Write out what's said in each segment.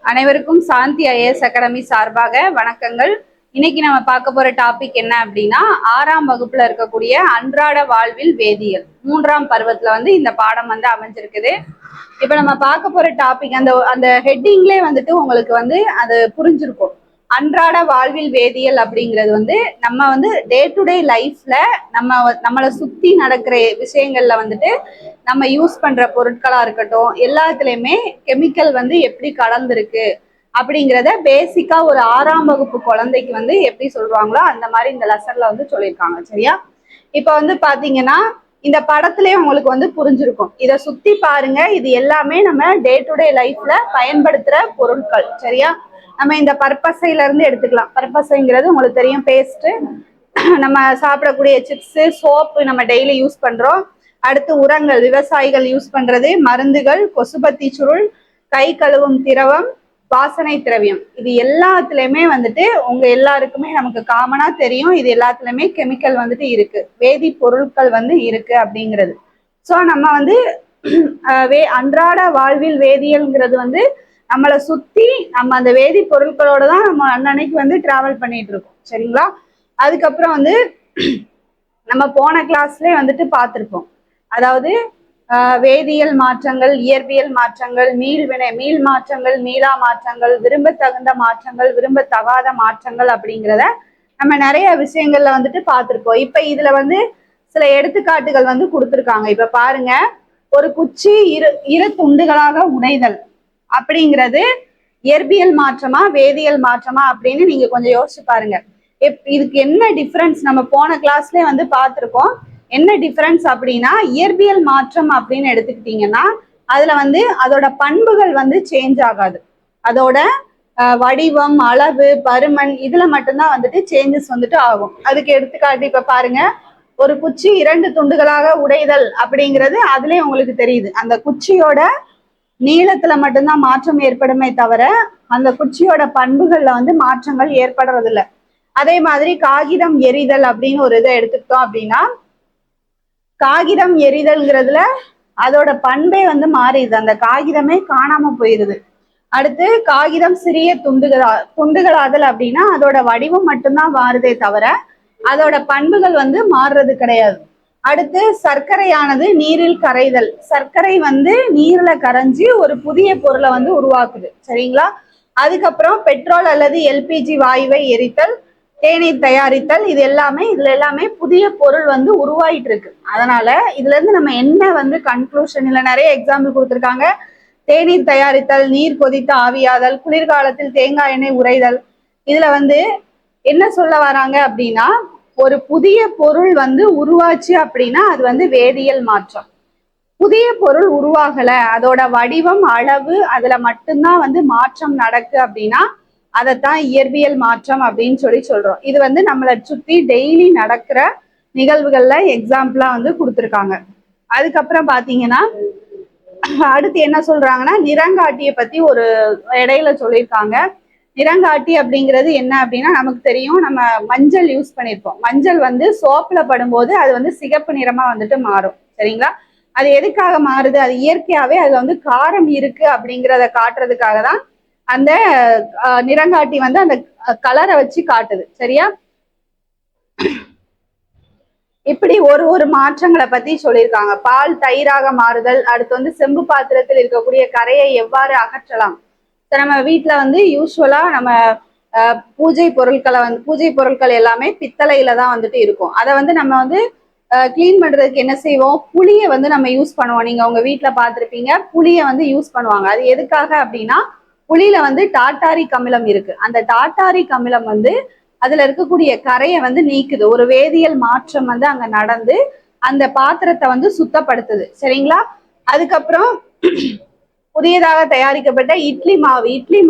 அனைவருக்கும் சாந்தி IAS academy சார்பாக வணக்கங்கள். இன்னைக்கு நம்ம பார்க்க போற டாபிக் என்ன அப்படின்னா, 6ஆம் வகுப்புல இருக்கக்கூடிய அன்றாட வாழ்வில் வேதியியல் 3ஆம் பருவத்துல இந்த பாடம் அமைஞ்சிருக்குது. இப்ப நம்ம பார்க்க போற டாபிக் அந்த ஹெட்டிங்லேயே உங்களுக்கு அது புரிஞ்சிருக்கும். அன்றாட வாழ்வில் வேதியியல் அப்படிங்கிறது நம்ம டே டு டே லைஃப்ல நம்மளை சுத்தி நடக்கிற விஷயங்கள்ல நம்ம யூஸ் பண்ற பொருட்களா இருக்கட்டும், எல்லாத்துலயுமே கெமிக்கல் எப்படி கலந்துருக்கு அப்படிங்கிறத பேசிக்கா ஒரு 6ஆம் வகுப்பு குழந்தைக்கு எப்படி சொல்றாங்களோ அந்த மாதிரி இந்த லெசன்ல சொல்லியிருக்காங்க. சரியா? இப்ப பாத்தீங்கன்னா இந்த படத்திலே உங்களுக்கு புரிஞ்சிருக்கும். இதை சுத்தி பாருங்க. இது எல்லாமே நம்ம டே டு டே லைஃப்ல பயன்படுத்துற பொருட்கள். சரியா? நம்ம இந்த பற்பசையில இருந்து எடுத்துக்கலாம். பற்பசைங்கிறது உங்களுக்கு தெரியும், பேஸ்ட், நம்ம சாப்பிடக்கூடிய சிப்ஸ், சோப்பு நம்ம டெய்லி யூஸ் பண்றோம். அடுத்து உரங்கள், விவசாயிகள் யூஸ் பண்றது, மருந்துகள், கொசுபத்தி சுருள், கை கழுவும் திரவம், வாசனை திரவியம், இது எல்லாத்துலயுமே உங்க எல்லாருக்குமே நமக்கு காமனா தெரியும். இது எல்லாத்துலயுமே கெமிக்கல் இருக்கு, வேதி பொருட்கள் இருக்கு அப்படிங்கிறது. ஸோ நம்ம அன்றாட வாழ்வில் வேதியியல்ங்கிறது நம்மளை சுத்தி நம்ம அந்த வேதி பொருட்களோட தான் நம்ம அன்னன்னைக்கு டிராவல் பண்ணிட்டு இருக்கோம். சரிங்களா? அதுக்கப்புறம் நம்ம போன கிளாஸ்லயே பார்த்திருப்போம். அதாவது வேதியியல் மாற்றங்கள், இயற்பியல் மாற்றங்கள், மீள் மாற்றங்கள், மீளா மாற்றங்கள், விரும்பத்தகுந்த மாற்றங்கள், விரும்பத்தகாத மாற்றங்கள் அப்படிங்கிறத நம்ம நிறைய விஷயங்கள்ல பார்த்திருப்போம். இப்ப இதுல சில எடுத்துக்காட்டுகள் கொடுத்துருக்காங்க. இப்ப பாருங்க, ஒரு குச்சி இரு துண்டுகளாக உடைதல் அப்படிங்கிறது இயற்பியல் மாற்றமா வேதியியல் மாற்றமா அப்படின்னு நீங்க கொஞ்சம் யோசிச்சு பாருங்க. இதுக்கு என்ன டிஃபரன்ஸ் நம்ம போன கிளாஸ்ல பார்த்திருக்கோம். என்ன டிஃபரன்ஸ் அப்படின்னா, இயற்பியல் மாற்றம் அப்படின்னு எடுத்துக்கிட்டீங்கன்னா அதுல அதோட பண்புகள் சேஞ்ச் ஆகாது. அதோட வடிவம், அளவு, பருமன் இதுல மட்டும்தான் சேஞ்சஸ் ஆகும். அதுக்கு எடுத்துக்காட்டு இப்ப பாருங்க, ஒரு குச்சி 2 துண்டுகளாக உடைதல் அப்படிங்கிறது அதுலயே உங்களுக்கு தெரியுது. அந்த குச்சியோட நீளத்துல மட்டும்தான் மாற்றம் ஏற்படுமே தவிர அந்த குச்சியோட பண்புகள்ல மாற்றங்கள் ஏற்படுறது இல்லை. அதே மாதிரி காகிதம் எரிதல் அப்படின்னு ஒரு இதை எடுத்துக்கிட்டோம் அப்படின்னா, காகிதம் எரிதல்ங்கிறதுல அதோட பண்பே மாறிடுது, அந்த காகிதமே காணாம போயிருது. அடுத்து காகிதம் சிறிய துண்டுகளாதல் அப்படின்னா அதோட வடிவம் மட்டும்தான் மாறுதே தவிர அதோட பண்புகள் மாறுறது கிடையாது. அடுத்து சர்க்கரையானது நீரில் கரைதல், சர்க்கரை நீர்ல கரைஞ்சி ஒரு புதிய பொருளை உருவாக்குது. சரிங்களா? அதுக்கப்புறம் பெட்ரோல் அல்லது எல்பிஜி வாயுவை எரித்தல், தேநீர் தயாரித்தல், இதுல எல்லாமே புதிய பொருள் உருவாயிட்டு இருக்கு. அதனால இதுல இருந்து நம்ம என்ன கன்க்ளூஷன், இல்ல நிறைய எக்ஸாம்பிள் கொடுத்துருக்காங்க. தேநீர் தயாரித்தல், நீர் கொதித்து ஆவியாதல், குளிர்காலத்தில் தேங்காய் எண்ணெய் உறைதல், இதுல என்ன சொல்ல வராங்க அப்படின்னா, ஒரு புதிய பொருள் உருவாச்சு அப்படின்னா அது வேதியியல் மாற்றம். புதிய பொருள் உருவாகல, அதோட வடிவம், அளவு அதுல மட்டும்தான் மாற்றம் நடக்கு அப்படின்னா அதைத்தான் இயற்பியல் மாற்றம் அப்படின்னு சொல்றோம். இது நம்மளை சுத்தி டெய்லி நடக்கிற நிகழ்வுகள்ல எக்ஸாம்பிளா கொடுத்துருக்காங்க. அதுக்கப்புறம் பாத்தீங்கன்னா அடுத்து என்ன சொல்றாங்கன்னா, நிறங்காட்டியை பத்தி ஒரு இடையில சொல்லியிருக்காங்க. நிறங்காட்டி அப்படிங்கிறது என்ன அப்படின்னா, நமக்கு தெரியும், நம்ம மஞ்சள் யூஸ் பண்ணியிருப்போம். மஞ்சள் சோப்புல படும்போது அது சிகப்பு நிறமா மாறும். சரிங்களா? அது எதுக்காக மாறுது? அது இயற்கையாவே அதுல காரம் இருக்கு அப்படிங்கிறத காட்டுறதுக்காக தான் அந்த நிறங்காட்டி அந்த கலரை வச்சு காட்டுது. சரியா? இப்படி ஒரு மாற்றங்களை பத்தி சொல்லியிருக்காங்க. பால் தயிராக மாறுதல், அடுத்து செம்பு பாத்திரத்தில் இருக்கக்கூடிய கரையை எவ்வாறு அகற்றலாம். நம்ம வீட்டுல யூஸ்வலா நம்ம பூஜை பொருட்கள் எல்லாமே பித்தளையில தான் இருக்கும். அதை நம்ம கிளீன் பண்றதுக்கு என்ன செய்வோம், புளியை நம்ம யூஸ் பண்ணுவோம். நீங்க உங்க வீட்டுல பார்த்திருப்பீங்க, புளியை யூஸ் பண்ணுவாங்க. அது எதுக்காக அப்படின்னா, புளியில டாட்டாரிக் அமிலம் இருக்கு. அந்த டாட்டாரிக் அமிலம் அதுல இருக்கக்கூடிய கரையை நீக்குது. ஒரு வேதியியல் மாற்றம் அங்க நடந்து அந்த பாத்திரத்தை சுத்தப்படுத்துது. சரிங்களா? அதுக்கப்புறம் புதியதாக தயாரிக்கப்பட்ட இட்லி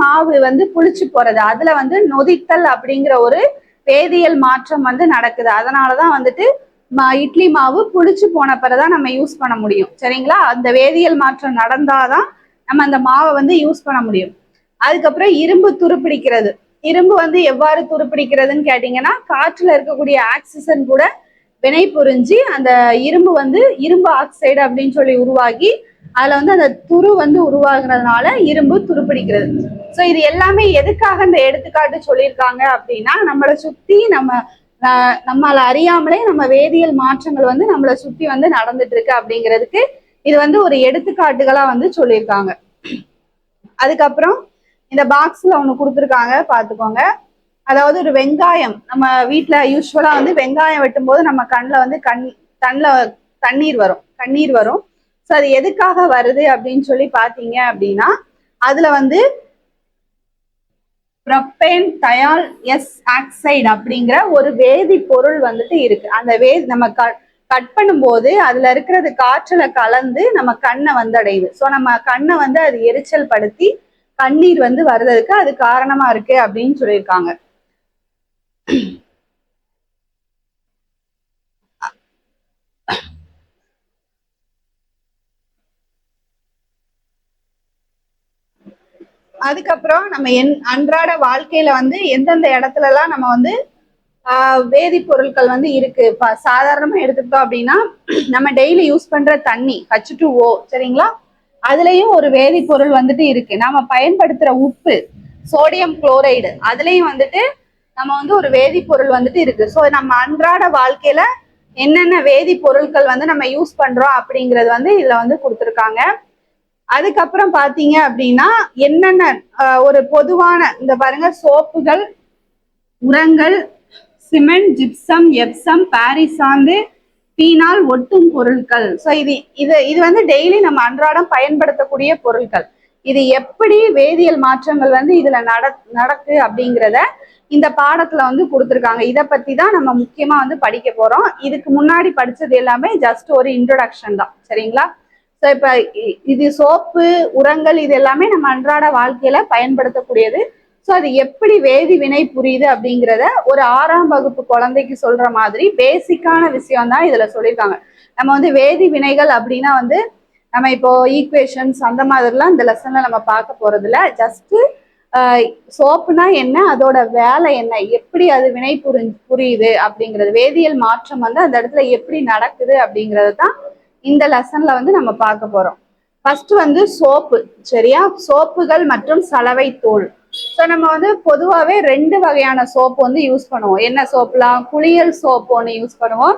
மாவு புளிச்சு போறது, அதுல நொதித்தல் அப்படிங்கிற ஒரு வேதியியல் மாற்றம் நடக்குது. அதனாலதான் இட்லி மாவு புளிச்சு போன பிறகுதான் நம்ம யூஸ் பண்ண முடியும். சரிங்களா? அந்த வேதியியல் மாற்றம் நடந்தாதான் நம்ம அந்த மாவை யூஸ் பண்ண முடியும். அதுக்கப்புறம் இரும்பு துருப்பிடிக்கிறது. இரும்பு எவ்வாறு துருப்பிடிக்கிறதுன்னு கேட்டீங்கன்னா, காற்றுல இருக்கக்கூடிய ஆக்சிஜன் கூட வினை புரிஞ்சு அந்த இரும்பு இரும்பு ஆக்சைடு அப்படின்னு சொல்லி உருவாகி அதுல வந்து அந்த துரு வந்து உருவாகுறதுனால இரும்பு துருப்பிடிக்கிறது. ஸோ இது எல்லாமே எதுக்காக இந்த எடுத்துக்காட்டு சொல்லியிருக்காங்க அப்படின்னா, நம்மளை சுத்தி நம்மள அறியாமலே நம்ம வேதியியல் மாற்றங்கள் வந்து நம்மளை சுத்தி வந்து நடந்துட்டு இருக்கு அப்படிங்கிறதுக்கு இது வந்து ஒரு எடுத்துக்காட்டுகளா வந்து சொல்லியிருக்காங்க. அதுக்கப்புறம் இந்த பாக்ஸ்ல ஒண்ணு கொடுத்துருக்காங்க, பாத்துக்கோங்க. அதாவது ஒரு வெங்காயம், நம்ம வீட்டுல யூஸ்வலா வந்து வெங்காயம் வெட்டும் போது நம்ம கண்ணுல வந்து கண்ணீர் வரும். ஸோ அது எதுக்காக வருது அப்படின்னு சொல்லி பாத்தீங்க அப்படின்னா, அதுல வந்து ப்ரொப்பேன் தயால் எஸ் ஆக்சைடு அப்படிங்கிற ஒரு வேதிப்பொருள் வந்துட்டு இருக்கு. அந்த நம்ம கட் பண்ணும்போது அதுல இருக்கிறது காற்றுல கலந்து நம்ம கண்ணை வந்து அடையுது. ஸோ நம்ம கண்ணை வந்து அது எரிச்சல் படுத்தி கண்ணீர் வந்து வர்றதுக்கு அது காரணமா இருக்கு அப்படின்னு சொல்லியிருக்காங்க. அதுக்கப்புறம் நம்ம அன்றாட வாழ்க்கையில வந்து எந்தெந்த இடத்துல எல்லாம் நம்ம வந்து வேதிப்பொருட்கள் வந்து இருக்கு. சாதாரணமா எடுத்துக்கிட்டோம் அப்படின்னா, நம்ம டெய்லி யூஸ் பண்ற தண்ணி H2O, சரிங்களா, அதுலயும் ஒரு வேதிப்பொருள் வந்துட்டு இருக்கு. நம்ம பயன்படுத்துற உப்பு சோடியம் குளோரைடு, அதுலயும் வந்துட்டு நம்ம வந்து ஒரு வேதிப்பொருள் வந்துட்டு இருக்கு. ஸோ நம்ம அன்றாட வாழ்க்கையில என்னென்ன வேதிப்பொருட்கள் வந்து நம்ம யூஸ் பண்றோம் அப்படிங்கிறது வந்து இதுல வந்து கொடுத்துருக்காங்க. அதுக்கப்புறம் பாத்தீங்க அப்படின்னா, என்னென்ன ஒரு பொதுவான இந்த பாருங்க, சோப்புகள், உரங்கள், சிமெண்ட், ஜிப்சம், எப்சம், பாரிசாந்து, பீனால், ஒட்டும் பொருட்கள். ஸோ இது வந்து டெய்லி நம்ம அன்றாடம் பயன்படுத்தக்கூடிய பொருட்கள். இது எப்படி வேதியியல் மாற்றங்கள் வந்து இதுல நடக்கு அப்படிங்கிறத இந்த பாடத்துல வந்து கொடுத்துருக்காங்க. இதை பத்தி தான் நம்ம முக்கியமா வந்து படிக்க போறோம். இதுக்கு முன்னாடி படிச்சது எல்லாமே ஜஸ்ட் ஒரு இன்ட்ரோடக்ஷன் தான், சரிங்களா. ஸோ இப்ப இது சோப்பு, உரங்கள், இது எல்லாமே நம்ம அன்றாட வாழ்க்கையில பயன்படுத்தக்கூடியது. ஸோ அது எப்படி வேதி வினை புரியுது அப்படிங்கிறத ஒரு 6ஆம் வகுப்பு குழந்தைக்கு சொல்ற மாதிரி பேசிக்கான விஷயம் தான் இதுல சொல்லியிருக்காங்க. நம்ம வந்து வேதி வினைகள் அப்படின்னா வந்து நம்ம இப்போ ஈக்குவேஷன்ஸ் அந்த மாதிரிலாம் இந்த லெசன்ல நம்ம பார்க்க போறது இல்லை. ஜஸ்ட் சோப்புனா என்ன, அதோட வேலை என்ன, எப்படி அது வினை புரியுது அப்படிங்கிறது, வேதியியல் மாற்றம் வந்து அந்த இடத்துல எப்படி நடக்குது அப்படிங்கிறது தான் இந்த லெசன்ல வந்து நம்ம பார்க்க போறோம். ஃபர்ஸ்ட் வந்து சோப்பு, சரியா, சோப்புகள் மற்றும் சலவை தூள். ஸோ நம்ம வந்து பொதுவாகவே 2 வகையான சோப்பு வந்து யூஸ் பண்ணுவோம். என்ன சோப்புலாம்? குளியல் சோப்பு ஒன்று யூஸ் பண்ணுவோம்,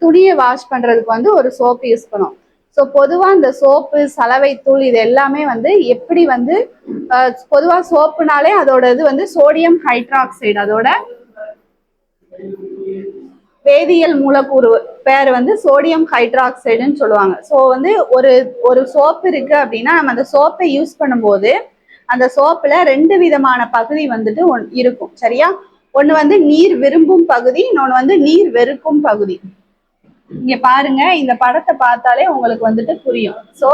துணியை வாஷ் பண்றதுக்கு வந்து ஒரு சோப்பு யூஸ் பண்ணுவோம். ஸோ பொதுவாக இந்த சோப்பு, சலவை தூள், இது எல்லாமே வந்து எப்படி வந்து பொதுவாக சோப்புனாலே அதோட இது வந்து சோடியம் ஹைட்ராக்சைடு, அதோட வேதியியல் மூலக்கூறு பேர் வந்து சோடியம் ஹைட்ராக்சைடுன்னு சொல்லுவாங்க. ஸோ வந்து ஒரு சோப்பு இருக்கு அப்படின்னா, நம்ம அந்த சோப்பை யூஸ் பண்ணும்போது அந்த சோப்புல 2 விதமான பகுதி வந்துட்டு இருக்கும், சரியா. ஒண்ணு வந்து நீர் விரும்பும் பகுதி, இன்னொன்னு வந்து நீர் வெறுக்கும் பகுதி. இங்க பாருங்க, இந்த படத்தை பார்த்தாலே உங்களுக்கு வந்துட்டு புரியும். ஸோ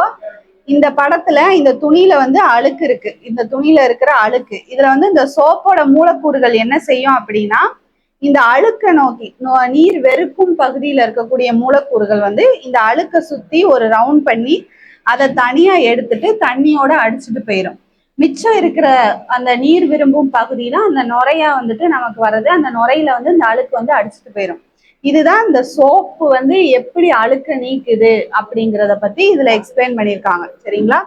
இந்த படத்துல இந்த துணியில வந்து அழுக்கு இருக்கு, இந்த துணியில இருக்கிற அழுக்கு, இதுல வந்து இந்த சோப்போட மூலக்கூறுகள் என்ன செய்யும் அப்படின்னா, இந்த அழுக்க நோக்கி நீர் வெறுக்கும் பகுதியில இருக்கக்கூடிய மூலக்கூறுகள் வந்து இந்த அழுக்க சுத்தி ஒரு ரவுண்ட் பண்ணி அதை தனியா எடுத்துட்டு தண்ணியோட அடிச்சுட்டு போயிடும். மிச்சம் இருக்கிற அந்த நீர் விரும்பும் பகுதியில அந்த நுரையா வந்துட்டு நமக்கு வர்றது, அந்த நுரையில வந்து இந்த அழுக்கு வந்து அடிச்சுட்டு போயிடும். இதுதான் இந்த சோப்பு வந்து எப்படி அழுக்க நீக்குது அப்படிங்கிறத பத்தி இதுல எக்ஸ்பிளைன் பண்ணியிருக்காங்க, சரிங்களா.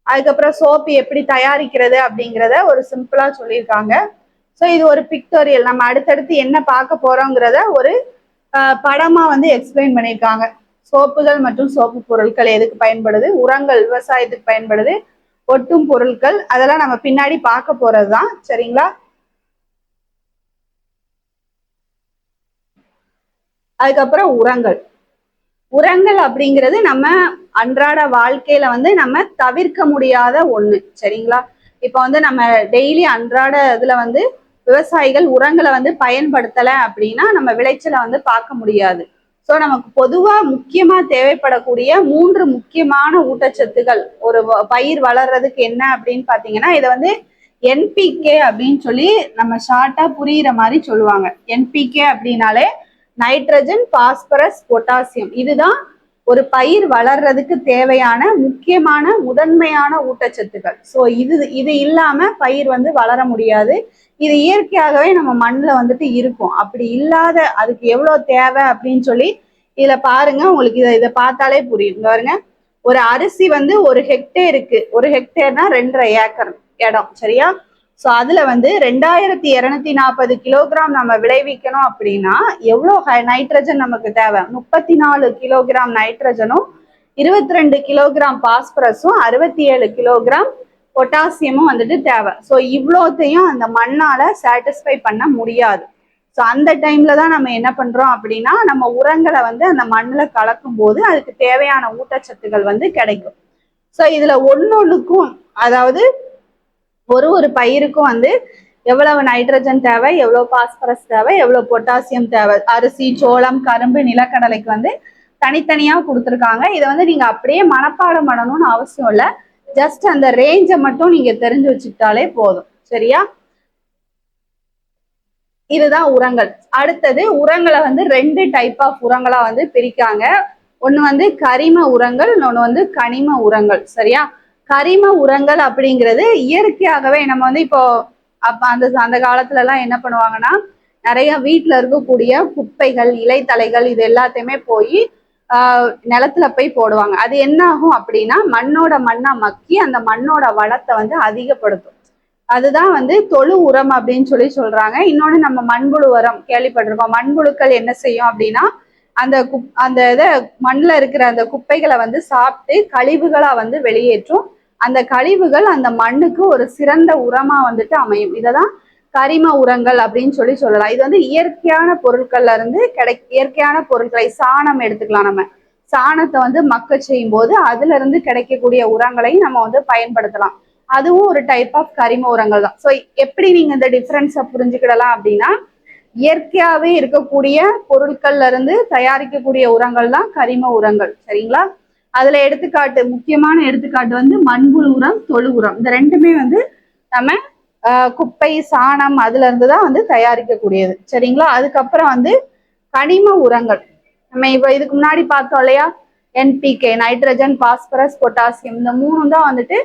அதுக்கப்புறம் சோப்பு எப்படி தயாரிக்கிறது அப்படிங்கிறத ஒரு சிம்பிளா சொல்லியிருக்காங்க. ஸோ இது ஒரு பிக்டோரியல், நம்ம அடுத்தடுத்து என்ன பார்க்க போறோங்கிறத ஒரு படமா வந்து எக்ஸ்பிளைன் பண்ணியிருக்காங்க. சோப்புகள் மற்றும் சோப்பு பொருட்கள் எதுக்கு பயன்படுது, உரங்கள் விவசாயத்துக்கு பயன்படுது, ஒட்டும் பொருட்கள் அதெல்லாம் நம்ம பின்னாடி பார்க்க போறதுதான், சரிங்களா. அதுக்கப்புறம் உரங்கள் அப்படிங்கிறது நம்ம அன்றாட வாழ்க்கையில வந்து நம்ம தவிர்க்க முடியாத ஒண்ணு, சரிங்களா. இப்ப வந்து நம்ம டெய்லி அன்றாட இதுல வந்து விவசாயிகள் உரங்களை வந்து பயன்படுத்தல அப்படின்னா நம்ம விளைச்சலை வந்து பார்க்க முடியாது. ஸோ நமக்கு பொதுவா முக்கியமா தேவைப்படக்கூடிய 3 முக்கியமான ஊட்டச்சத்துக்கள் ஒரு பயிர் வளர்றதுக்கு என்ன அப்படின்னு பாத்தீங்கன்னா, இதை வந்து NPK அப்படின்னு சொல்லி நம்ம ஷார்ட்டா புரியுற மாதிரி சொல்லுவாங்க. NPK அப்படின்னாலே நைட்ரஜன், பாஸ்பரஸ், பொட்டாசியம். இதுதான் ஒரு பயிர் வளர்றதுக்கு தேவையான முக்கியமான முதன்மையான ஊட்டச்சத்துக்கள். ஸோ இது இல்லாம பயிர் வந்து வளர முடியாது. இது இயற்கையாகவே நம்ம மண்ணில் வந்துட்டு இருக்கும். அப்படி இல்லாத அதுக்கு எவ்வளவு தேவை அப்படின்னு சொல்லி இதுல பாருங்க, உங்களுக்கு இதை பார்த்தாலே புரியும். பாருங்க, ஒரு அரிசி வந்து ஒரு ஹெக்டேருக்கு, ஒரு ஹெக்டேர்னா 2.5 ஏக்கர் இடம், சரியா? ஸோ அதுல வந்து 2240 கிலோகிராம் நம்ம விளைவிக்கணும் அப்படின்னா எவ்வளவு நைட்ரஜன் நமக்கு தேவை? 34 கிலோகிராம் நைட்ரஜனும் 22 கிலோகிராம் பாஸ்பரஸும் 67 கிலோகிராம் பொட்டாசியமும் வந்துட்டு தேவை. ஸோ இவ்வளோத்தையும் அந்த மண்ணால சாட்டிஸ்ஃபை பண்ண முடியாது. ஸோ அந்த டைம்ல தான் நம்ம என்ன பண்றோம் அப்படின்னா, நம்ம உரங்களை வந்து அந்த மண்ணில் கலக்கும் போது அதுக்கு தேவையான ஊட்டச்சத்துக்கள் வந்து கிடைக்கும். ஸோ இதுல ஒன்னொன்னுக்கும், அதாவது ஒரு பயிருக்கும் வந்து எவ்வளவு நைட்ரஜன் தேவை, எவ்வளவு பாஸ்பரஸ் தேவை, எவ்வளவு பொட்டாசியம் தேவை, அரிசி, சோளம், கரும்பு, நிலக்கடலைக்கு வந்து தனித்தனியா கொடுத்துருக்காங்க. இதை வந்து நீங்க அப்படியே மனப்பாடம் பண்ணணும்னு அவசியம் இல்லை. ஜஸ்ட் அந்த ரேஞ்சை மட்டும் நீங்க தெரிஞ்சு வச்சுக்கிட்டாலே போதும், சரியா? இதுதான் உரங்கள். அடுத்தது உரங்களை வந்து 2 டைப் ஆஃப் உரங்களா வந்து பிரிக்காங்க. ஒண்ணு வந்து கரிம உரங்கள், இன்னொன்னு வந்து கனிம உரங்கள், சரியா? கரிம உரங்கள் அப்படிங்கிறது இயற்கையாகவே நம்ம வந்து இப்போ அந்த காலத்துல எல்லாம் என்ன பண்ணுவாங்கன்னா, நிறைய வீட்டுல இருக்கக்கூடிய குப்பைகள், இலைத்தலைகள் இது எல்லாத்தையுமே போய் நிலத்துல போய் போடுவாங்க. அது என்ன ஆகும் அப்படின்னா, மண்ணா மக்கி அந்த மண்ணோட வளத்தை வந்து அதிகப்படுத்தும். அதுதான் வந்து தொழு உரம் அப்படின்னு சொல்றாங்க. இன்னொன்னு நம்ம மண்புழு உரம் கேள்விப்பட்டிருக்கோம். மண்புழுக்கள் என்ன செய்யும் அப்படின்னா, அந்த இதை மண்ணில் இருக்கிற அந்த குப்பைகளை வந்து சாப்பிட்டு கழிவுகளா வந்து வெளியேற்றும். அந்த கழிவுகள் அந்த மண்ணுக்கு ஒரு சிறந்த உரமா வந்துட்டு அமையும். இததான் கரிம உரங்கள் அப்படின்னு சொல்லலாம். இது வந்து இயற்கையான பொருட்கள்ல இருந்து இயற்கையான பொருட்களை, சாணம் எடுத்துக்கலாம். நம்ம சாணத்தை வந்து மக்க செய்யும் போது அதுல இருந்து கிடைக்கக்கூடிய உரங்களையும் நம்ம வந்து பயன்படுத்தலாம். அதுவும் ஒரு டைப் ஆஃப் கரிம உரங்கள் தான். ஸோ எப்படி நீங்க இந்த டிஃபரன்ஸை புரிஞ்சுக்கிடலாம் அப்படின்னா, இயற்கையாவே இருக்கக்கூடிய பொருட்கள்ல இருந்து தயாரிக்கக்கூடிய உரங்கள் தான் கரிம உரங்கள், சரிங்களா? அதுல முக்கியமான எடுத்துக்காட்டு வந்து மண்புழு உரம், தொழு உரம். இந்த ரெண்டுமே வந்து நம்ம குப்பை, சாணம் அதுல இருந்துதான் வந்து தயாரிக்கக்கூடியது, சரிங்களா? அதுக்கப்புறம் வந்து கனிம உரங்கள். நம்ம இப்ப இதுக்கு முன்னாடி பார்த்தோம் இல்லையா, NPK, நைட்ரஜன், பாஸ்பரஸ், பொட்டாசியம், இந்த 3 தான் வந்துட்டு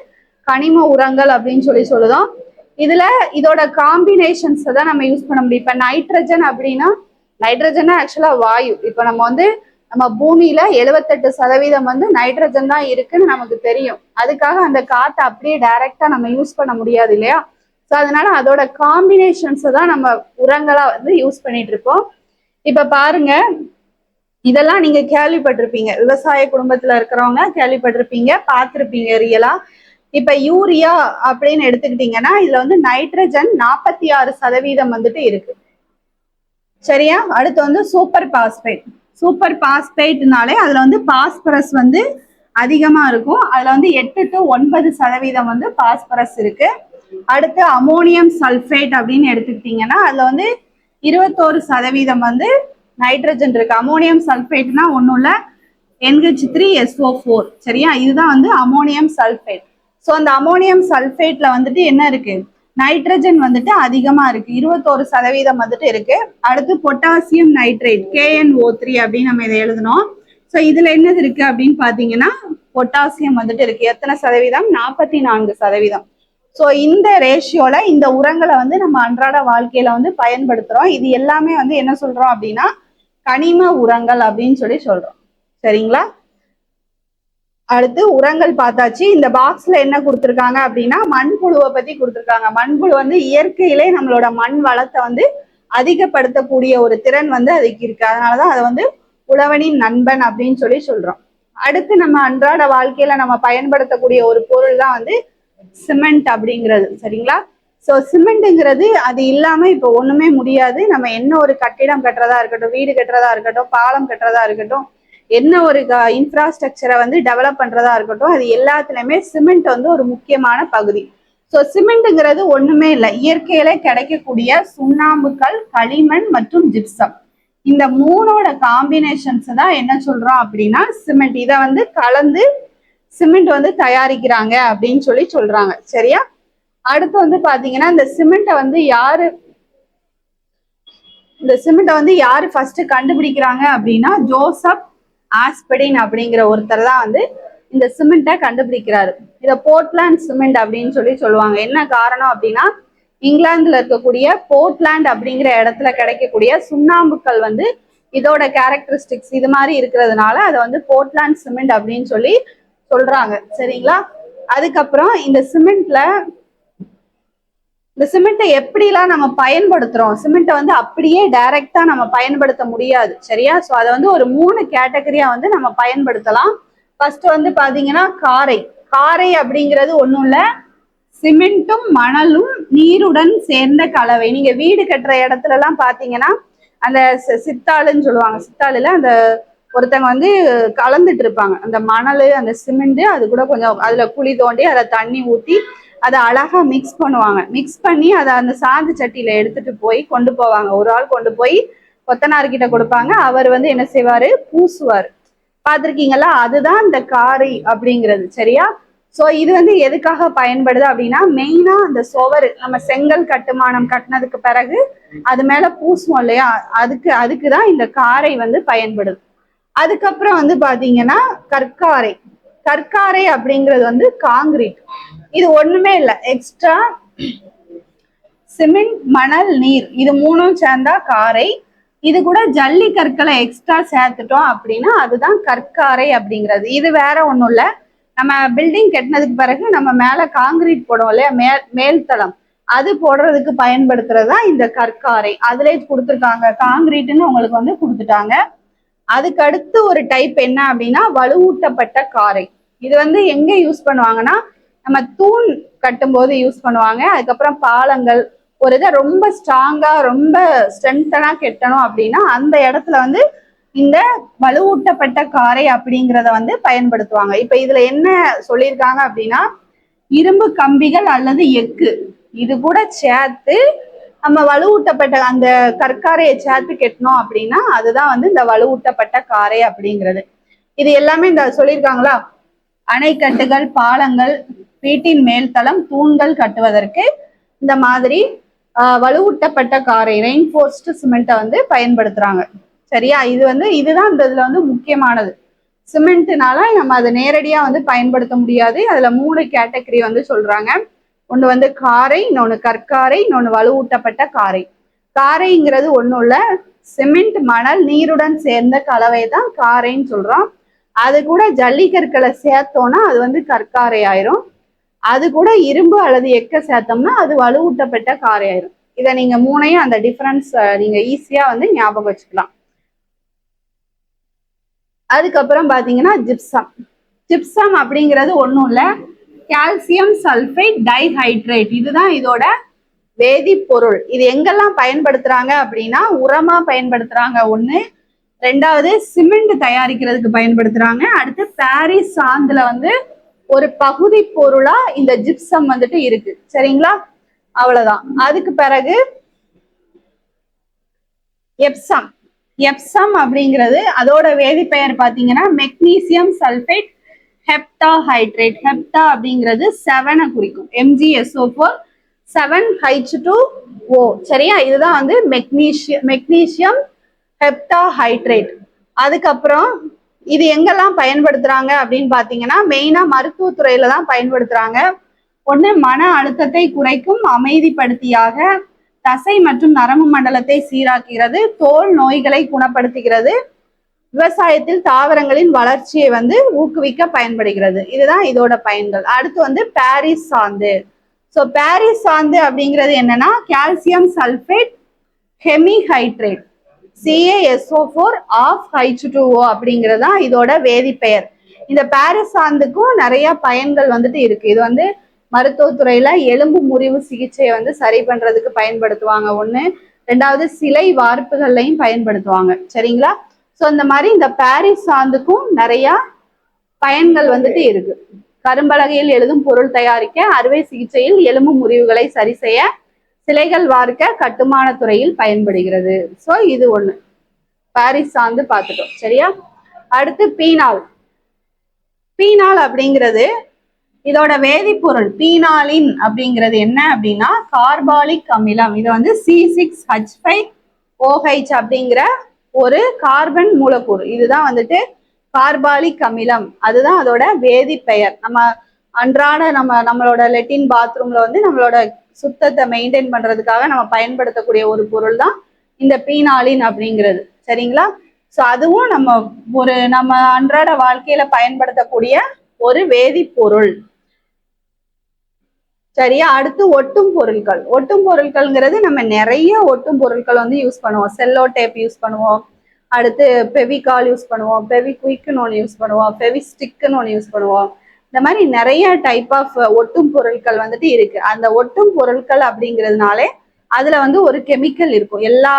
கனிம உரங்கள் அப்படின்னு சொல்லுதோம். இதுல இதோட காம்பினேஷன்ஸ் தான் நம்ம யூஸ் பண்ண முடியும். இப்ப நைட்ரஜன் அப்படின்னா, நைட்ரஜன் ஆக்சுவலா வாயு. இப்ப நம்ம பூமியில 78% வந்து நைட்ரஜன் தான் இருக்குன்னு நமக்கு தெரியும். அதுக்காக அந்த காற்றை அப்படியே டைரக்டா நம்ம யூஸ் பண்ண முடியாது இல்லையா? ஸோ அதனால அதோட காம்பினேஷன்ஸை தான் நம்ம உரங்களா வந்து யூஸ் பண்ணிட்டு இருக்கோம். இப்ப பாருங்க, இதெல்லாம் நீங்க கேள்விப்பட்டிருப்பீங்க, விவசாய குடும்பத்துல இருக்கிறவங்க கேள்விப்பட்டிருப்பீங்க, பார்த்திருப்பீங்க ரியலா. இப்ப யூரியா அப்படின்னு எடுத்துக்கிட்டீங்கன்னா, இதுல வந்து நைட்ரஜன் 46% வந்துட்டு இருக்கு, சரியா? அடுத்து வந்து சூப்பர் பாஸ்பேட்னாலே அதுல வந்து பாஸ்பரஸ் வந்து அதிகமா இருக்கும். அதுல வந்து 8 to 9% வந்து பாஸ்பரஸ் இருக்கு. அடுத்து அமோனியம் சல்ஃபேட் அப்படின்னு எடுத்துக்கிட்டீங்கன்னா, அதுல வந்து 21% வந்து நைட்ரஜன் இருக்கு. அமோனியம் சல்ஃபேட்னா ஒன்றும் இல்லை, NH3SO4, சரியா? இதுதான் வந்து அமோனியம் சல்ஃபேட். ஸோ அந்த அமோனியம் சல்ஃபேட்ல வந்துட்டு என்ன இருக்கு? நைட்ரஜன் வந்துட்டு அதிகமா இருக்கு, 21% வந்துட்டு இருக்கு. அடுத்து பொட்டாசியம் நைட்ரேட், KNO3 அப்படின்னு நம்ம இதை எழுதணும். ஸோ இதுல என்னது இருக்கு அப்படின்னு பாத்தீங்கன்னா, பொட்டாசியம் வந்துட்டு இருக்கு. எத்தனை சதவீதம்? 44%. ஸோ இந்த ரேஷியோல இந்த உரங்களை வந்து நம்ம அன்றாட வாழ்க்கையில வந்து பயன்படுத்துறோம். இது எல்லாமே வந்து என்ன சொல்றோம் அப்படின்னா, கனிம உரங்கள் அப்படின்னு சொல்றோம், சரிங்களா? அடுத்து உரங்கள் பார்த்தாச்சு. இந்த பாக்ஸ்ல என்ன கொடுத்துருக்காங்க அப்படின்னா, மண்புழுவை பத்தி கொடுத்துருக்காங்க. மண்புழு வந்து இயற்கையிலே நம்மளோட மண் வளத்தை வந்து அதிகப்படுத்தக்கூடிய ஒரு திறன் வந்து அதுக்கு இருக்கு. அதனாலதான் அதை வந்து உழவனின் நண்பன் அப்படின்னு சொல்றோம். அடுத்து நம்ம அன்றாட வாழ்க்கையில நம்ம பயன்படுத்தக்கூடிய ஒரு பொருள் தான் வந்து சிமெண்ட் அப்படிங்கிறது, சரிங்களா? ஸோ சிமெண்ட்ங்கிறது அது இல்லாம இப்போ ஒண்ணுமே முடியாது. நம்ம என்ன ஒரு கட்டிடம் கட்டுறதா இருக்கட்டும், வீடு கட்டுறதா இருக்கட்டும், பாலம் கட்டுறதா இருக்கட்டும், என்ன ஒரு இன்ஃப்ராஸ்ட்ரக்சரை வந்து டெவலப் பண்றதா இருக்கட்டும், அது எல்லாத்துலயுமே சிமெண்ட் வந்து ஒரு முக்கியமான பகுதி. ஸோ சிமெண்ட்ங்கிறது ஒண்ணுமே இல்லை, இயற்கையில கிடைக்கக்கூடிய சுண்ணாம்புக்கல், களிமண் மற்றும் ஜிப்சம். இந்த 3ஓட காம்பினேஷன்ஸ் தான் என்ன சொல்றோம் அப்படின்னா சிமெண்ட். இதை வந்து கலந்து சிமெண்ட் வந்து தயாரிக்கிறாங்க அப்படின்னு சொல்றாங்க, சரியா? அடுத்து வந்து பாத்தீங்கன்னா, இந்த சிமெண்ட்டை வந்து யாரு ஃபர்ஸ்ட் கண்டுபிடிக்கிறாங்க அப்படின்னா, ஜோசப் ஆஸ்பெடின் அப்படிங்கிற ஒருத்தர் தான் வந்து இந்த சிமெண்ட்டை கண்டுபிடிக்கிறாரு. இதை போர்ட்லாண்ட் சிமெண்ட் அப்படின்னு சொல்லுவாங்க. என்ன காரணம் அப்படின்னா, இங்கிலாந்துல இருக்கக்கூடிய போர்ட்லாண்ட் அப்படிங்கிற இடத்துல கிடைக்கக்கூடிய சுண்ணாம்புக்கல் வந்து இதோட கேரக்டரிஸ்டிக்ஸ் இது மாதிரி இருக்கிறதுனால அதை வந்து போர்ட்லாண்ட் சிமெண்ட் அப்படின்னு சொல்லி சொல்றாங்க. சரிங்களா? அதுக்கப்புறம் இந்த சிமெண்ட்டை எப்படிலாம் நம்ம பயன்படுத்துறோம், சிமெண்ட்டை வந்து அப்படியே டைரக்டா நம்ம பயன்படுத்த முடியாது. சரியா? ஸோ அதை வந்து ஒரு 3 கேட்டகரியா வந்து நம்ம பயன்படுத்தலாம். ஃபர்ஸ்ட் வந்து பாத்தீங்கன்னா காரை அப்படிங்கிறது ஒன்றும் இல்லை, சிமெண்ட்டும் மணலும் நீருடன் சேர்ந்த கலவை. நீங்க வீடு கட்டுற இடத்துல எல்லாம் பாத்தீங்கன்னா அந்த சித்தாளுன்னு சொல்லுவாங்க, சித்தாளுல அந்த ஒருத்தங்க வந்து கலந்துட்டு இருப்பாங்க, அந்த மணல் அந்த சிமெண்ட் அது கூட கொஞ்சம் அதுல குழி தோண்டி அதை தண்ணி ஊத்தி அதை அழகா மிக்ஸ் பண்ணுவாங்க. மிக்ஸ் பண்ணி அதை அந்த சாந்து சட்டியில எடுத்துட்டு போய் கொண்டு போவாங்க. ஒரு ஆள் கொண்டு போய் கொத்தனார்கிட்ட கொடுப்பாங்க. அவர் வந்து என்ன செய்வாரு, பூசுவார். பார்த்திருக்கீங்களா? அதுதான் இந்த காரை அப்படிங்கிறது. சரியா? ஸோ இது வந்து எதுக்காக பயன்படுது அப்படின்னா, மெயினா அந்த சுவர் நம்ம செங்கல் கட்டுமானம் கட்டினதுக்கு பிறகு அது மேல பூசுவோம் இல்லையா, அதுக்குதான் இந்த காரை வந்து பயன்படுது. அதுக்கப்புறம் வந்து பாத்தீங்கன்னா கற்காரை அப்படிங்கிறது வந்து காங்கிரீட். இது ஒண்ணுமே இல்லை, எக்ஸ்ட்ரா சிமெண்ட் மணல் நீர் இது 3ம் சேர்ந்தா காரை. இது கூட ஜல்லி கற்களை எக்ஸ்ட்ரா சேர்த்துட்டோம் அப்படின்னா அதுதான் கற்காரை அப்படிங்கிறது. இது வேற ஒண்ணும் இல்லை, நம்ம பில்டிங் கட்டினதுக்கு பிறகு நம்ம மேல காங்கிரீட் போடுவோம் இல்லையா, மேல்தளம், அது போடுறதுக்கு பயன்படுத்துறதா இந்த கற்காரை. அதுலேயே கொடுத்துருக்காங்க, காங்கிரீட்னு உங்களுக்கு வந்து கொடுத்துட்டாங்க. அதுக்கு அடுத்து ஒரு டைப் என்ன அப்படின்னா வலுவூட்டப்பட்ட காரை. இது வந்து எங்க யூஸ் பண்ணுவாங்கன்னா, நம்ம தூண் கட்டும்போது யூஸ் பண்ணுவாங்க. அதுக்கப்புறம் பாலங்கள், ஒரு இதை ரொம்ப ஸ்ட்ராங்கா ரொம்ப ஸ்ட்ரென்த்தனா கெட்டணும் அப்படின்னா அந்த இடத்துல வந்து இந்த வலுவூட்டப்பட்ட காரை அப்படிங்கிறத வந்து பயன்படுத்துவாங்க. இப்ப இதுல என்ன சொல்லியிருக்காங்க அப்படின்னா, இரும்பு கம்பிகள் அல்லது எஃகு இது கூட சேர்த்து நம்ம வலுவூட்டப்பட்ட அந்த கற்காரையை சேர்த்து கெட்டணும் அப்படின்னா அதுதான் வந்து இந்த வலுவூட்டப்பட்ட காரை அப்படிங்கிறது. இது எல்லாமே இந்த சொல்லியிருக்காங்களா, அணைக்கட்டுகள், பாலங்கள், வீட்டின் மேல்தளம், தூண்கள் கட்டுவதற்கு இந்த மாதிரி வலுவூட்டப்பட்ட காரை ரெயின்ஃபோர்ஸ்டு சிமெண்ட்டை வந்து பயன்படுத்துறாங்க. சரியா? இதுதான் இந்த இதுல வந்து முக்கியமானது. சிமெண்ட்னால நம்ம அதை நேரடியா வந்து பயன்படுத்த முடியாது. அதுல 3 கேட்டகரி வந்து சொல்றாங்க. ஒண்ணு வந்து காரை, இன்னொன்னு கற்காரை, இன்னொன்னு வலுவூட்டப்பட்ட காரை. காரைங்கிறது ஒண்ணும் இல்ல, சிமெண்ட் மணல் நீருடன் சேர்ந்த கலவை தான் காரைன்னு சொல்றோம். அது கூட ஜல்லிக்கற்களை சேர்த்தோம்னா அது வந்து கற்காரை ஆயிரும். அது கூட இரும்பு அல்லது எக்க சேர்த்தோம்னா அது வலுவூட்டப்பட்ட காரை ஆயிரும். இதை நீங்க 3ஐயும் அந்த டிஃபரன்ஸ் நீங்க ஈஸியா வந்து ஞாபகம் வச்சுக்கலாம். அதுக்கப்புறம் பாத்தீங்கன்னா ஜிப்சம் அப்படிங்கிறது ஒண்ணும் இல்ல, கால்சியம் சல்பைட் டைஹைட்ரேட். இதுதான் இதோட வேதிப்பொருள். இது எங்கெல்லாம் பயன்படுத்துறாங்க அப்படின்னா, உரமா பயன்படுத்துறாங்க ஒண்ணு, 2வது சிமெண்ட் தயாரிக்கிறதுக்கு பயன்படுத்துறாங்க, அடுத்து பாரிஸ் சாந்துல வந்து ஒரு பகுதி பொருளா இந்த ஜிப்சம் வந்துட்டு இருக்கு. சரிங்களா? அவ்வளவுதான். அதுக்கு பிறகு எப்சம் அப்படிங்கிறது அதோட வேதிப்பெயர் பாத்தீங்கன்னா மெக்னீசியம் சல்பைட் ஹெப்டாஹைட்ரேட். ஹெப்டா அப்படிங்கிறது 7 குறிக்கும், MgSO4 7H2O. சரியா? இதுதான் வந்து மெக்னீசியம் ஹெப்டாஹைட்ரேட். அதுக்கப்புறம் இது எங்கெல்லாம் பயன்படுத்துறாங்க அப்படின்னு பாத்தீங்கன்னா, மெயினா மருத்துவத்துறையில தான் பயன்படுத்துறாங்க. ஒண்ணு மன அழுத்தத்தை குறைக்கும் அமைதிப்படுத்தியாக, தசை மற்றும் நரம்பு மண்டலத்தை சீராக்குகிறது, தோல் நோய்களை குணப்படுத்துகிறது, விவசாயத்தில் தாவரங்களின் வளர்ச்சியை வந்து ஊக்குவிக்க பயன்படுகிறது. இதுதான் இதோட பயன்கள். அடுத்து வந்து பாரிஸ் சாந்து. ஸோ பாரிஸ் சாந்து அப்படிங்கிறது என்னன்னா, calcium sulphate hemihydrate CaSO4 of H2O அப்படிங்கிறது தான் இதோட வேதிப்பெயர். இந்த பாரிஸ் சாந்துக்கும் நிறைய பயன்கள் வந்துட்டு இருக்கு. இது வந்து மருத்துவத்துறையில எலும்பு முறிவு சிகிச்சையை வந்து சரி பண்றதுக்கு பயன்படுத்துவாங்க ஒண்ணு, 2வது சிலை வார்ப்புகள்லையும் பயன்படுத்துவாங்க. சரிங்களா? ஸோ இந்த மாதிரி இந்த பாரிஸ் சாந்துக்கும் நிறைய பயன்கள் வந்துட்டு இருக்கு. கரும்பலகையில் எழுதும் பொருள் தயாரிக்க, அறுவை சிகிச்சையில் எலும்பு முறிவுகளை சரி செய்ய, சிலைகள் வார்க்க, கட்டுமான துறையில் பயன்படுகிறது. ஸோ இது ஒண்ணு பாரிஸ் சாந்து பார்த்துட்டோம். சரியா? அடுத்து பீனால் அப்படிங்கிறது இதோட வேதிப்பொருள். பீனாலின் அப்படிங்கிறது என்ன அப்படின்னா கார்பாலிக் அமிலம். இது வந்து C6H5OH அப்படிங்கிற ஒரு கார்பன் மூலக்கூறு. இதுதான் வந்துட்டு கார்பாலிக் அமிலம். அதுதான் அதோட வேதிப்பெயர். நம்ம அன்றாட நம்மளோட லெட்டின் பாத்ரூம்ல வந்து நம்மளோட சுத்தத்தை மெயின்டைன் பண்றதுக்காக நம்ம பயன்படுத்தக்கூடிய ஒரு பொருள் தான் இந்த பீனாலின் அப்படிங்கிறது. சரிங்களா? ஸோ அதுவும் நம்ம அன்றாட வாழ்க்கையில பயன்படுத்தக்கூடிய ஒரு வேதிப்பொருள். சரியா? அடுத்து ஒட்டும் பொருட்கள். ஒட்டும் பொருட்கள்ங்கிறது நம்ம நிறைய ஒட்டும் பொருட்கள் வந்து யூஸ் பண்ணுவோம். செல்லோ டேப் யூஸ் பண்ணுவோம், அடுத்து பெவிகால் யூஸ் பண்ணுவோம், பெவிக்விக்னு ஒன்று யூஸ் பண்ணுவோம், பெவிஸ்டிக்னு ஒன்று யூஸ் பண்ணுவோம். இந்த மாதிரி நிறைய டைப் ஆஃப் ஒட்டும் பொருட்கள் வந்துட்டு இருக்கு. அந்த ஒட்டும் பொருட்கள் அப்படிங்கிறதுனாலே அதுல வந்து ஒரு கெமிக்கல் இருக்கும். எல்லா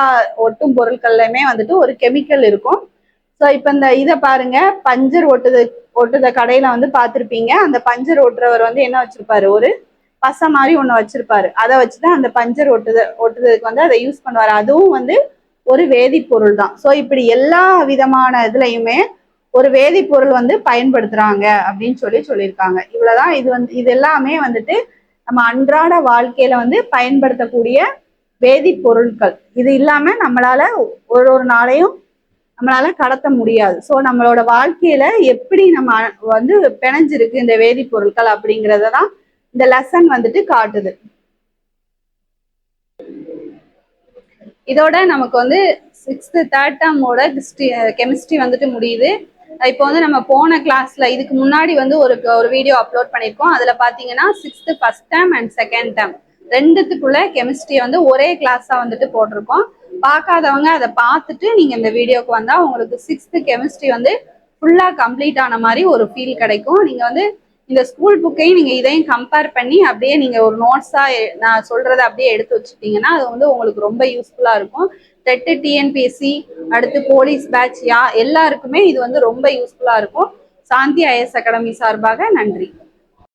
ஒட்டும் பொருட்கள்லையுமே வந்துட்டு ஒரு கெமிக்கல் இருக்கும். ஸோ இப்போ இந்த இதை பாருங்க, பஞ்சர் ஒட்டுத கடையில வந்து பார்த்துருப்பீங்க. அந்த பஞ்சர் ஒட்டுறவர் வந்து என்ன வச்சிருப்பாரு, ஒரு பசை மாதிரி ஒன்று வச்சிருப்பாரு. அதை வச்சுதான் அந்த பஞ்சர் ஒட்டுறதுக்கு வந்து அதை யூஸ் பண்ணுவாரு. அதுவும் வந்து ஒரு வேதிப்பொருள் தான். ஸோ இப்படி எல்லா விதமான இதுலையுமே ஒரு வேதிப்பொருள் வந்து பயன்படுத்துறாங்க அப்படின்னு சொல்லியிருக்காங்க. இவ்வளவுதான். இது எல்லாமே வந்துட்டு நம்ம அன்றாட வாழ்க்கையில வந்து பயன்படுத்தக்கூடிய வேதிப்பொருட்கள். இது இல்லாம நம்மளால ஒரு நாளையும் நம்மளால கடத்த முடியாது. ஸோ நம்மளோட வாழ்க்கையில எப்படி நம்ம வந்து பிணைஞ்சிருக்கு இந்த வேதிப்பொருட்கள் அப்படிங்கிறதான் இந்த லெசன் வந்துட்டு காட்டுது. இதோட நமக்கு வந்து 6th தேர்ட் டேர்மோட கெமிஸ்ட்ரி வந்துட்டு முடியுது. இப்போ வந்து நம்ம போன கிளாஸ்ல இதுக்கு முன்னாடி வந்து ஒரு வீடியோ அப்லோட் பண்ணியிருக்கோம். அதுல பாத்தீங்கன்னா 6th first term and second term ரெண்டுத்துக்குள்ள கெமிஸ்ட்ரி வந்து ஒரே கிளாஸா வந்துட்டு போட்டிருக்கோம். பார்க்காதவங்க அதை பார்த்துட்டு நீங்க இந்த வீடியோக்கு வந்தா உங்களுக்கு 6th கெமிஸ்ட்ரி வந்து ஃபுல்லா கம்ப்ளீட் ஆன மாதிரி ஒரு ஃபீல் கிடைக்கும். நீங்க வந்து இந்த ஸ்கூல் புக்கையும் நீங்க இதையும் கம்பேர் பண்ணி அப்படியே நீங்க ஒரு நோட்ஸா நான் சொல்றதை அப்படியே எடுத்து வச்சுட்டீங்கன்னா அது வந்து உங்களுக்கு ரொம்ப யூஸ்ஃபுல்லா இருக்கும். டெட், டிஎன்பிஎஸ்சி, அடுத்து போலீஸ் பேட்ச் எல்லாருக்குமே இது வந்து ரொம்ப யூஸ்ஃபுல்லா இருக்கும். சாந்தி ஐஎஸ் அகாடமி சார்பாக நன்றி.